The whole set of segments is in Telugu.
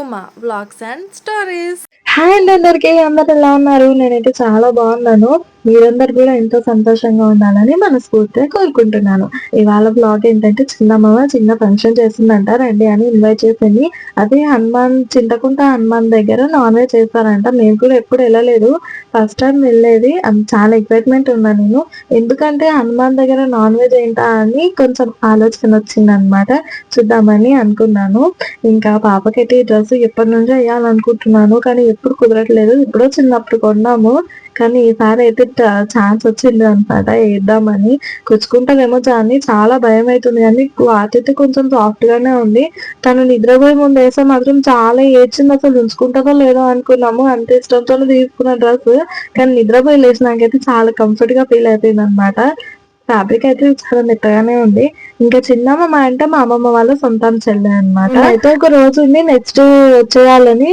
Uma vlogs and stories. Hi అండి అందరికీ. అందరు ఎలా ఉన్నారు? నేనైతే చాలా బాగున్నాను. మీరందరూ కూడా ఎంతో సంతోషంగా ఉండాలని మనస్ఫూర్తిగా కోరుకుంటున్నాను. ఇవాళ బ్లాగ్ ఏంటంటే చిన్నమ్మవ చిన్న ఫంక్షన్ చేసిందంట, రండి అని ఇన్వైట్ చేసింది. అదే చింతకుంట హనుమాన్ దగ్గర నాన్ వెజ్ చేస్తారంట. మేము కూడా ఎప్పుడు వెళ్ళలేదు, ఫస్ట్ టైం వెళ్ళేది. చాలా ఎక్సైట్మెంట్ ఉన్నా నేను, ఎందుకంటే హనుమాన్ దగ్గర నాన్ వెజ్ ఏంటా అని కొంచెం ఆలోచన వచ్చిందనమాట. చూద్దామని అనుకున్నాను. ఇంకా పాపకైతే ఈ డ్రెస్ ఎప్పటి నుంచో వేయాలనుకుంటున్నాను, కానీ ఎప్పుడు కుదరట్లేదు. ఎప్పుడో చిన్నప్పుడు కొన్నాము, కానీ ఈసారి అయితే ఛాన్స్ వచ్చింది అనమాట వేద్దామని. కుచ్చుకుంటదేమో అని చాలా భయం అవుతుంది, కానీ క్లాత్ అయితే కొంచెం సాఫ్ట్ గానే ఉంది. తను నిద్రపోయే ముందు వేస్తే మాత్రం చాలా ఏడ్చింది, అసలు ఉంచుకుంటుందో లేదో అనుకున్నాము. అంత ఇష్టంతోనే తీసుకున్న డ్రెస్, కానీ నిద్రపోయి లేచినాకైతే చాలా కంఫర్ట్ గా ఫీల్ అయిపోయింది అనమాట. ఫ్యాబ్రిక్ అయితే చాలా మెత్తగానే ఉంది. ఇంకా చిన్నమ్మ అంటే మా అమ్మమ్మ వాళ్ళ సొంతం చెల్లె అనమాట. అయితే ఒక రోజు ఉంది, నెక్స్ట్ వచ్చేయాలని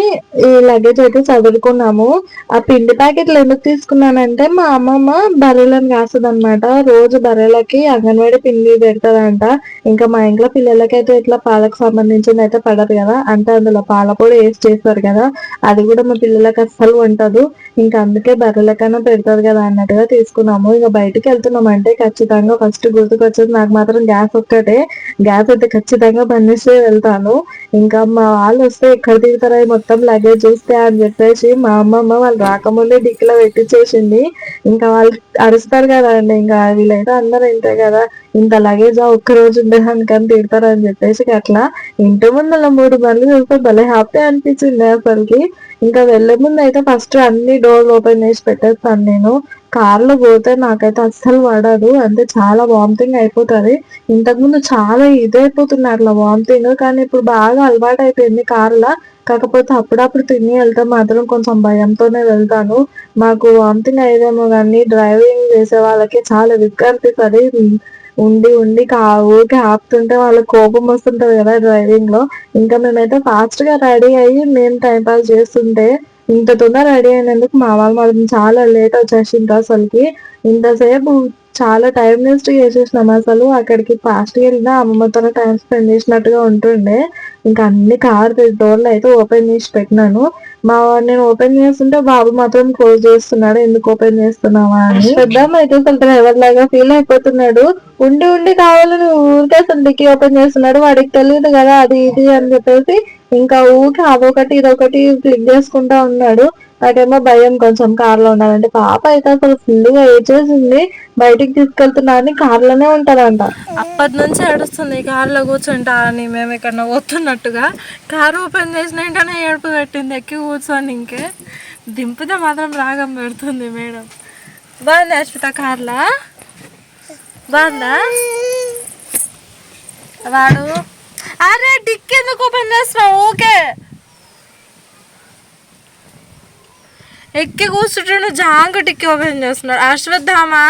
ఈ లగేజ్ అయితే చదువుకున్నాము. ఆ పిండి ప్యాకెట్లు ఎందుకు తీసుకున్నానంటే మా అమ్మమ్మ బర్రెలను కాస్తుంది అనమాట. రోజు బర్రెలకి అంగన్వాడీ పిండి పెడతాదంట. ఇంకా మా ఇంట్లో పిల్లలకి అయితే ఇట్లా పాలకు సంబంధించింది అయితే పడదు కదా, అంటే అందులో పాల పొడి వేసి చేస్తారు కదా, అది కూడా మా పిల్లలకి అస్సలు ఉంటదు. ఇంకా అందుకే బర్రెలకైనా పెడతారు కదా అన్నట్టుగా తీసుకున్నాము. ఇక బయటికి వెళ్తున్నాం అంటే ఖచ్చితంగా ఫస్ట్ గుర్తుకొచ్చేది నాకు మాత్రం గ్యాస్ ఒక్కటే. గ్యాస్ అయితే ఖచ్చితంగా బంద్ చేసి వెళ్తాను. ఇంకా మా వాళ్ళు వస్తే ఎక్కడ దిగుతారో మొత్తం లగేజ్ చూస్తే అని చెప్పేసి మా అమ్మమ్మ వాళ్ళు రాకముందే డిక్కీలో పెట్టించేసింది. ఇంకా వాళ్ళు అరుస్తారు కదా అండి, ఇంకా వీళ్ళైతే అందరూ ఇంతే కదా, ఇంత లగేజ్ ఒక్క రోజు ఉండేదానికని తిడతారు అని చెప్పేసి అట్లా ఇంటి ముందు 3 బండ్లు చూస్తే భలే హ్యాపీ అనిపించింది అసలుకి. ఇంకా వెళ్లే ముందు అయితే ఫస్ట్ అన్ని డోర్లు ఓపెన్ చేసి పెట్టేస్తాను నేను. కార్లో పోతే నాకైతే అస్సలు పడదు, అంటే చాలా వామిటింగ్ అయిపోతుంది. ఇంతకుముందు చాలా ఇదైపోతుంది అట్లా వామిటింగ్, కానీ ఇప్పుడు బాగా అలవాటు అయిపోయింది కార్లో. కాకపోతే అప్పుడప్పుడు తిని వెళ్తే మాత్రం కొంచెం భయంతోనే వెళ్తాను. మాకు వామిటింగ్ అయ్యేదేమో కానీ డ్రైవింగ్ చేసే వాళ్ళకి చాలా రిస్క్ అనిపిస్తుంది. ఉండి ఉండి ఊరికే ఆపుతుంటే వాళ్ళకి కోపం వస్తుంటది కదా డ్రైవింగ్ లో. ఇంకా మేమైతే ఫాస్ట్ గా రెడీ అయ్యి మేము టైం పాస్ చేస్తుంటే ఇంత తొందర రెడీ అయినందుకు మా వాళ్ళు మాత్రం చాలా లేట్ వచ్చేసింది అసలుకి. ఇంతసేపు చాలా టైం వేస్ట్ చేసేసినాం అసలు. అక్కడికి ఫాస్ట్ గా వెళ్ళినా అమ్మమ్మతోనే టైం స్పెండ్ చేసినట్టుగా ఉంటుండే. ఇంకా అన్ని కార్ డోర్లు అయితే ఓపెన్ చేసి పెట్టినాను. నేను ఓపెన్ చేస్తుంటే బాబు మాత్రం క్లోజ్ చేస్తున్నాడు, ఎందుకు ఓపెన్ చేస్తున్నావా అని. పెద్దాం అయితే అసలు డ్రైవర్ లాగా ఫీల్ అయిపోతున్నాడు. ఉండి ఉండి కావాలని ఊరికే అసలు డిక్కీ ఓపెన్ చేస్తున్నాడు. వాడికి తెలియదు కదా అది ఇది అని చెప్పేసి ఇంకా ఊరికే అదొకటి ఇదొకటి క్లిక్ చేసుకుంటా ఉన్నాడు. నాకేమో భయం కొంచెం కార్లో ఉండాలంటే. పాప అయితే అసలు ఫుల్ గా ఏడ్చేసింది. బయటికి తీసుకెళ్తున్నా అని కార్లోనే ఉంటదంట. అప్పటి నుంచి ఏడుస్తుంది కార్లో కూర్చుంటా అని, మేము ఇక్కడ పోతున్నట్టుగా. కారు ఓపెన్ చేసిన వెంటనే ఏడుపు పెట్టింది ఎక్కి కూర్చొని. ఇంకే దింపితే మాత్రం రాగం పెడుతుంది మేడం. బాగుంది అశ్విత కార్లా? బాగుందా? వాడు అరే డిక్ ఎందుకు ఓపెన్ చేస్తున్నావు? ఓకే ఎక్కి కూర్చుంటాడు, జాంగు డిక్కి ఓపెన్ చేస్తున్నాడు. అశ్వత్థామా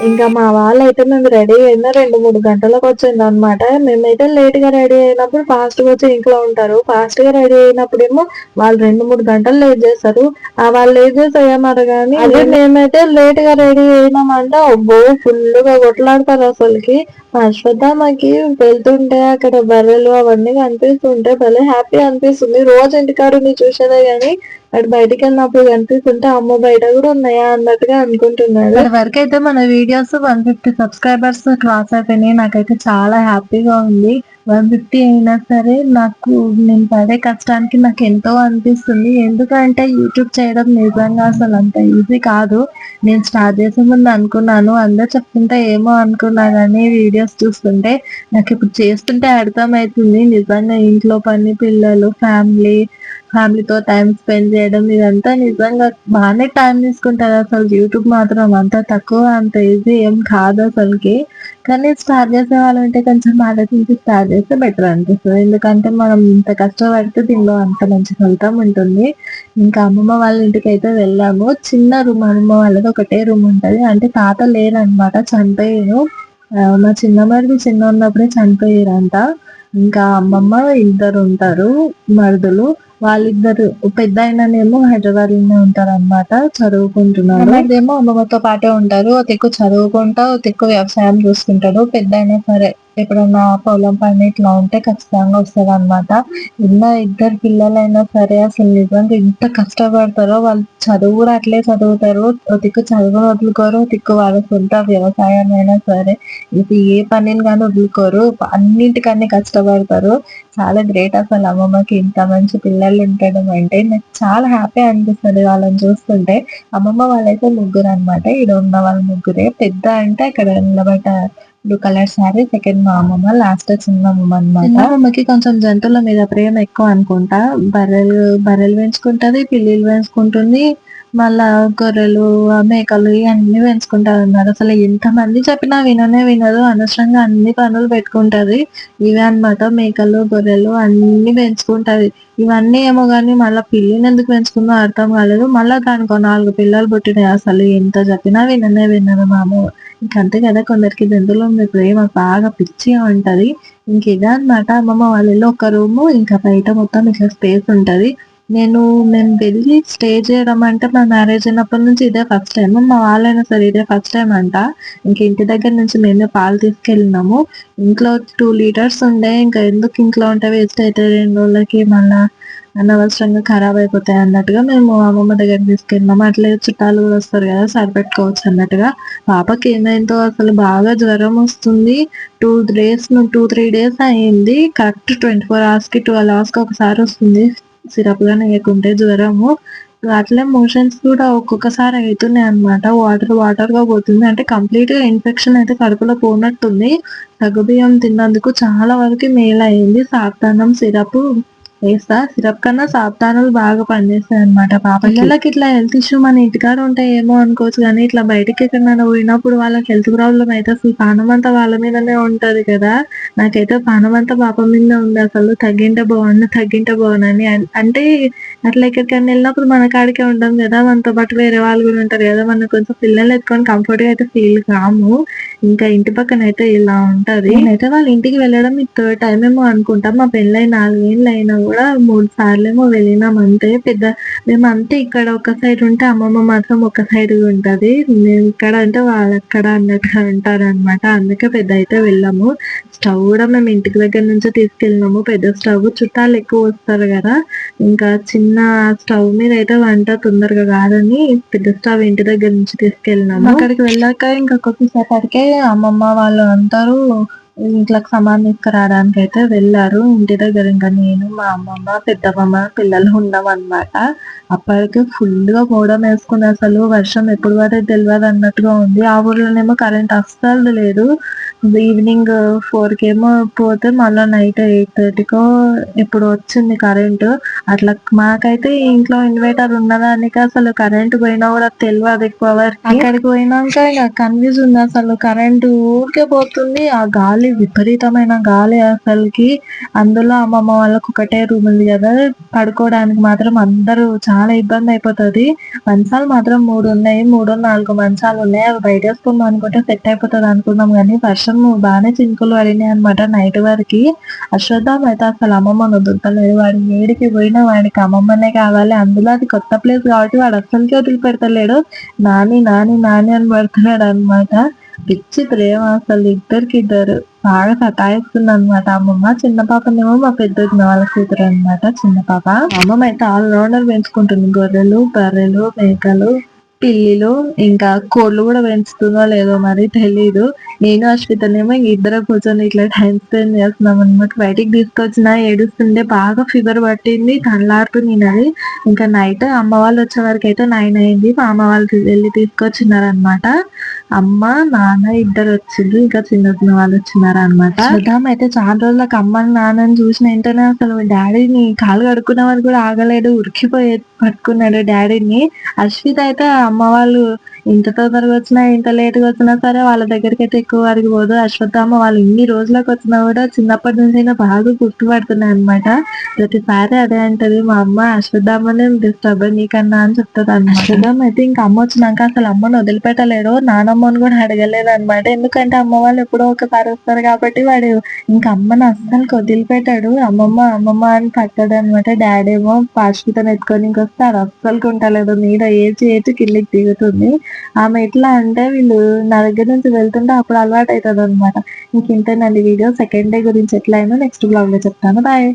ఇంకా మా వాళ్ళైతే మేము రెడీ అయినా 2-3 గంటలకు వచ్చింది అనమాట. మేమైతే లేట్ గా రెడీ అయినప్పుడు ఫాస్ట్ గా వచ్చి ఇంట్లో ఉంటారు, ఫాస్ట్ గా రెడీ అయినప్పుడేమో వాళ్ళు 2-3 గంటలు లేట్ చేస్తారు. వాళ్ళు లేట్ చేసి అయ్యన్నారు, కానీ అదే మేమైతే లేట్ గా రెడీ అయినామంటే అబ్బో ఫుల్ గా కొట్లాడతారు అసలుకి. అశ్వత్థామకి వెళ్తుంటే అక్కడ బర్రెలు అవన్నీ కనిపిస్తుంటే భలే హ్యాపీ అనిపిస్తుంది. రోజు ఇంటికాడుని చూసేదే గాని అటు బయటికి వెళ్ళినప్పుడు కనిపిస్తుంటే అమ్మ బయట కూడా ఉన్నాయా అన్నట్టుగా అనుకుంటున్నాడు. వరకు అయితే మన వీడియోస్ 150 సబ్స్క్రైబర్స్ క్రాస్ అయిపోయినాయి. నాకైతే చాలా హ్యాపీగా ఉంది. 150 అయినా సరే నాకు నేను పడే కష్టానికి నాకు ఎంతో అనిపిస్తుంది. ఎందుకంటే యూట్యూబ్ చేయడం నిజంగా అసలు అంత ఈజీ కాదు. నేను స్టార్ట్ చేసే ముందు అనుకున్నాను, అందరు చెప్తుంటే ఏమో అనుకున్నా, కానీ వీడియోస్ చూస్తుంటే నాకు ఇప్పుడు చేస్తుంటే అర్థమవుతుంది నిజంగా ఇంట్లో పని, పిల్లలు, ఫ్యామిలీతో టైం స్పెండ్ చేయడం ఇదంతా నిజంగా బాగానే టైం తీసుకుంటారు. అసలు యూట్యూబ్ మాత్రం అంత తక్కువ, అంత ఈజీ ఏం కాదు అసలుకి. కానీ స్టార్ట్ చేసే వాళ్ళంటే కొంచెం ఆలోచించి స్టార్ట్ చేస్తే బెటర్ అనిపిస్తుంది. ఎందుకంటే మనం ఇంత కష్టపడితే దీనిలో అంత మంచి ఫలితం ఉంటుంది. ఇంకా అమ్మమ్మ వాళ్ళ ఇంటికి అయితే వెళ్ళాము. చిన్న రూమ్, అమ్మమ్మ వాళ్ళది ఒకటే రూమ్ ఉంటది. అంటే తాత లేరనమాట, చనిపోయారు. మా చిన్నమ్మది చిన్న ఉన్నప్పుడే చనిపోయారంట. ఇంకా అమ్మమ్మ 2 ఉంటారు మరుదులు. వాళ్ళిద్దరు పెద్ద ఆయననేమో హైదరాబాద్ లోనే ఉంటారు అనమాట, చదువుకుంటున్నారు. అమ్మాయిదేమో అమ్మమ్మతో పాటే ఉంటారు. ఒక దిక్కు చదువుకుంటా, ఒక దిక్కు వ్యవసాయం చూసుకుంటాడు. పెద్ద అయినా సరే ఎప్పుడన్నా పొలం పని ఇట్లా ఉంటే ఖచ్చితంగా వస్తుంది అనమాట. ఇలా ఇద్దరు పిల్లలైనా సరే అసలు నిజంగా ఎంత కష్టపడతారో. వాళ్ళు చదువు కూడా అట్లే చదువుతారు. ఒక దిక్కు చదువును వదులుకోరు, ఒక దిక్కు వాళ్ళ సొంత వ్యవసాయం అయినా సరే ఇది ఏ పనిని కానీ వదులుకోరు. అన్నింటికన్నీ కష్టపడతారు. చాలా గ్రేట్ అసలు అమ్మమ్మకి ఇంత మంచి పిల్లలు ఉండడం అంటే. నాకు చాలా హ్యాపీ అనిపిస్తది వాళ్ళని చూస్తుంటే. అమ్మమ్మ వాళ్ళైతే ముగ్గురు అనమాట. ఈడ ఉన్న వాళ్ళు ముగ్గురే. పెద్ద అంటే అక్కడ నిలబడ్డ బ్లూ కలర్ శారీ సెకండ్ మా అమ్మమ్మ, లాస్ట్ చిన్నమ్మమ్మ అనమాట. చిన్నమ్మకి కొంచెం జంతువుల మీద ప్రేమ ఎక్కువ అనుకుంటా. బర్రెలు పెంచుకుంటది, పిల్లిలు పెంచుకుంటుంది, మళ్ళా గొర్రెలు, మేకలు ఇవన్నీ పెంచుకుంటది అన్నమాట. అసలు ఎంత మంది చెప్పినా విననే వినదు. అనవసరంగా అన్ని పనులు పెట్టుకుంటది. ఇవే అన్నమాట, మేకలు, గొర్రెలు అన్ని పెంచుకుంటది. ఇవన్నీ ఏమో గాని మళ్ళా పిల్లిని ఎందుకు పెంచుకుందో అర్థం కాలేదు. మళ్ళా దానికో 4 పిల్లలు పుట్టినాయి. అసలు ఎంత చెప్పినా విననే వినదు మా అమ్మ. ఇంకంతే కదా, కొందరికి జంతువుల మీద ప్రేమ బాగా పిచ్చిగా ఉంటది. ఇదే అన్నమాట అమ్మమ్మ వాళ్ళ ఇల్లు. ఒక రూము, ఇంకా బయట మొత్తం ఇట్లా స్పేస్ ఉంటది. మేము వెళ్ళి స్టే చేయడం అంటే మా మ్యారేజ్ అయినప్పటి నుంచి ఇదే ఫస్ట్ టైం. మా వాళ్ళైనా సరే ఇదే ఫస్ట్ టైం అంట. ఇంక ఇంటి దగ్గర నుంచి మేమే పాలు తీసుకెళ్ళినాము. ఇంట్లో 2 లీటర్స్ ఉండే. ఇంకా ఎందుకు ఇంట్లో ఉంటే వేస్ట్ అవుతాయి 2 రోజులకి, మళ్ళా అనవసరంగా ఖరాబ్ అయిపోతాయి అన్నట్టుగా మేము అమ్మమ్మ దగ్గరికి తీసుకెళ్ళినాము. అట్లే చుట్టాలు కూడా వస్తారు కదా, సరిపెట్టుకోవచ్చు అన్నట్టుగా. పాపకి ఏమైందో అసలు బాగా జ్వరం వస్తుంది. 2-3 డేస్ అయింది. కరెక్ట్ 24 hours కి 12 hours కి ఒకసారి వస్తుంది. సిరప్ గాని వేయకుంటే జ్వరము. అట్లే మోషన్స్ కూడా ఒక్కొక్కసారి అయితున్నాయి అన్నమాట. వాటర్ గా పోతుంది. అంటే కంప్లీట్ గా ఇన్ఫెక్షన్ అయితే కడుపులో పోనట్టుంది. సగ్గుబియ్యం తిన్నందుకు చాలా వరకు మేలయింది. సాబ్దానం సిరప్ వేస్తా. సిరప్ కన్నా సాబ్దానాలు బాగా పనిచేస్తాయి అన్నమాట పాపకి. పిల్లలకి ఇట్లా హెల్త్ ఇష్యూ మన ఇంటికాడ ఉంటే ఏమో అనుకోవచ్చు కానీ, ఇట్లా బయటికి ఎక్కడైనా పోయినప్పుడు వాళ్ళకి హెల్త్ ప్రాబ్లం అయితే అసలు పానం అంతా వాళ్ళ మీదనే ఉంటది కదా. నాకైతే పానం అంతా పాప మీదనే ఉంది. అసలు తగ్గింటే బాగుండు అని. అంటే అట్లా ఎక్కడికైనా వెళ్ళినప్పుడు మన కాడికే ఉంటాం కదా, మనతో పాటు వేరే వాళ్ళు కూడా ఉంటారు కదా, మనం కొంచెం పిల్లల్ని ఎత్తుకొని కంఫర్ట్ గా అయితే ఫీల్ కాము. ఇంకా ఇంటి పక్కన అయితే ఇలా ఉంటది. నేనైతే వాళ్ళ ఇంటికి వెళ్ళడం ఇది 3rd టైం ఏమో అనుకుంటా. మా పెళ్ళై 4 ఏళ్ళు అయినా కూడా 3 సార్లేమో వెళ్ళినాం అంతే. మేము అంతే ఇక్కడ ఒక సైడ్ ఉంటే అమ్మమ్మ మాత్రం ఒక సైడ్ ఉంటది. మేము ఇక్కడ అంటే వాళ్ళు అక్కడ అన్నట్టుగా ఉంటారన్నమాట. అందుకే పెద్ద అయితే వెళ్ళాము. స్టవ్ కూడా మేము ఇంటికి దగ్గర నుంచే తీసుకెళ్ళినాము. పెద్ద స్టవ్, చుట్టాలు ఎక్కువ వస్తారు కదా, ఇంకా చిన్న స్టవ్ మీద అయితే వంట తొందరగా కాదని పెద్ద స్టవ్ ఇంటి దగ్గర నుంచి తీసుకెళ్ళినాము. అక్కడికి వెళ్ళాక ఇంకా కొద్దిసేపటికే అమ్మమ్మ వాళ్ళు అందరూ ఇంట్లోకి సామాన్ తీసుకురావడానికి అయితే వెళ్ళారు. ఇంటి దగ్గర ఇంకా నేను, మా అమ్మమ్మ, పెద్దమ్మమ్మ, పిల్లలు ఉన్నాం అన్నమాట. అప్పటికే ఫుల్ గా మోడం వేసుకుని అసలు వర్షం ఎప్పుడు పడేది తెలియదు అన్నట్టుగా ఉంది. ఆ ఊర్లోనేమో కరెంట్ అస్సలు లేదు. ఈవినింగ్ 4 కేమో పోతే మళ్ళా నైట్ 8:30కో ఎప్పుడు వచ్చింది కరెంటు. అట్లా మాకైతే ఇంట్లో ఇన్వర్టర్ ఉన్నదానికి అసలు కరెంట్ పోయినా కూడా తెలియదు ఎక్కువ వరకు. అక్కడికి పోయినాక ఇక కన్ఫ్యూజ్ ఉంది. అసలు కరెంటు ఊరికే పోతుంది. ఆ గాలి, విపరీతమైన గాలి అసలుకి. అందులో అమ్మమ్మ వాళ్ళకి ఒకటే రూమ్ ఉంది కదా, పడుకోవడానికి మాత్రం అందరూ చాలా ఇబ్బంది అయిపోతది. మంచాలు మాత్రం 3 ఉన్నాయి. 3-4 మంచాలు ఉన్నాయి. అవి బయట వేసుకుందాం అనుకుంటే సెట్ అయిపోతుంది అనుకున్నాం కానీ వర్షం బాగానే చినుకులు పడినాయి అనమాట నైట్ వరకు. అశ్వత్థామ అయితే అసలు అమ్మమ్మను వదులుతలేదు. వాడు ఏడికి పోయినా వాడికి అమ్మమ్మనే కావాలి. అందులో అది కొత్త ప్లేస్ కాబట్టి వాడు అస్సలకి వదిలిపెడతలేడు. నాని నాని నాని అని పడుతున్నాడు అనమాట. పిచ్చి ప్రేమ అసలు ఇద్దరు బాగా సతాయిస్తుంది అనమాట అమ్మమ్మ. చిన్న పాపనేమో మా పెద్ద వాళ్ళ కూతురు అనమాట చిన్న పాప. అమ్మమ్మ అయితే ఆల్ రౌండర్ పెంచుకుంటుంది. గొర్రెలు, బర్రెలు, మేకలు, పిల్లిలు, ఇంకా కోళ్ళు కూడా పెంచుతుందో లేదో మరి తెలీదు. నేను అశ్వితనేమో ఇద్దరు కూర్చొని ఇట్లా టైం స్పెండ్ చేస్తున్నాం అనమాట. బయటికి తీసుకొచ్చిన ఏడుస్తుండే, బాగా ఫీవర్ పట్టింది, తనలాడుతుంది. ఇంకా నైట్ అమ్మ వాళ్ళు వచ్చే వరకు అయితే 9 అయింది. మా అమ్మ వాళ్ళు వెళ్ళి తీసుకొచ్చినారనమాట. అమ్మ, నాన్న ఇద్దరు వచ్చిండ్రు, ఇంకా చిన్న వాళ్ళు వచ్చినారు అనమాట. శ్రద్ధాం అయితే చాలా రోజులకు అమ్మని నాన్నని చూసిన వెంటనే అసలు డాడీని కాలు కడుక్కునే వరకు కూడా ఆగలేడు, ఉరికిపోయి పట్టుకున్నాడు డాడీని. అశ్విత్ అయితే అమ్మ వాళ్ళు ఇంత తొందరగా వచ్చినా ఇంత లేట్గా వచ్చినా సరే వాళ్ళ దగ్గరికి అయితే ఎక్కువ వరకు పోదు. అశ్వత్థామ వాళ్ళు ఇన్ని రోజులకు వచ్చినా కూడా చిన్నప్పటి నుంచి అయినా బాగా గుర్తుపడుతున్నాయి అనమాట. ప్రతిసారి అదే అంటది, మా అమ్మ అశ్వత్థామనే డిస్టర్బ్ నీకన్నా అని చెప్తుంది అనమాట. అశ్వత్థామ అయితే ఇంకా అమ్మ వచ్చినాక అసలు అమ్మను వదిలిపెట్టలేడు, నానమ్మని కూడా అడగలేదు అనమాట. ఎందుకంటే అమ్మ వాళ్ళు ఎప్పుడో ఒకసారి వస్తారు కాబట్టి వాడు ఇంకా అమ్మను అస్సలు వదిలిపెట్టాడు. అమ్మమ్మ అమ్మమ్మ అని పట్టాడు అనమాట. డాడీ ఏమో పాష్పితను ఎత్తుకొని ఇంకొస్తే అది అస్సలు ఉంటలేదు, మీద ఏడ్చి ఏడ్చి కిందికి దిగుతుంది. ఆమె ఎట్లా అంటే వీళ్ళు నా దగ్గర నుంచి వెళ్తుంటే అప్పుడు అలవాటు అవుతుంది అనమాట. ఇంక ఇంతేనండి వీడియో. సెకండ్ డే గురించి ఎట్లా అయిందో నెక్స్ట్ బ్లాగ్ లో చెప్తాను. బాయ్.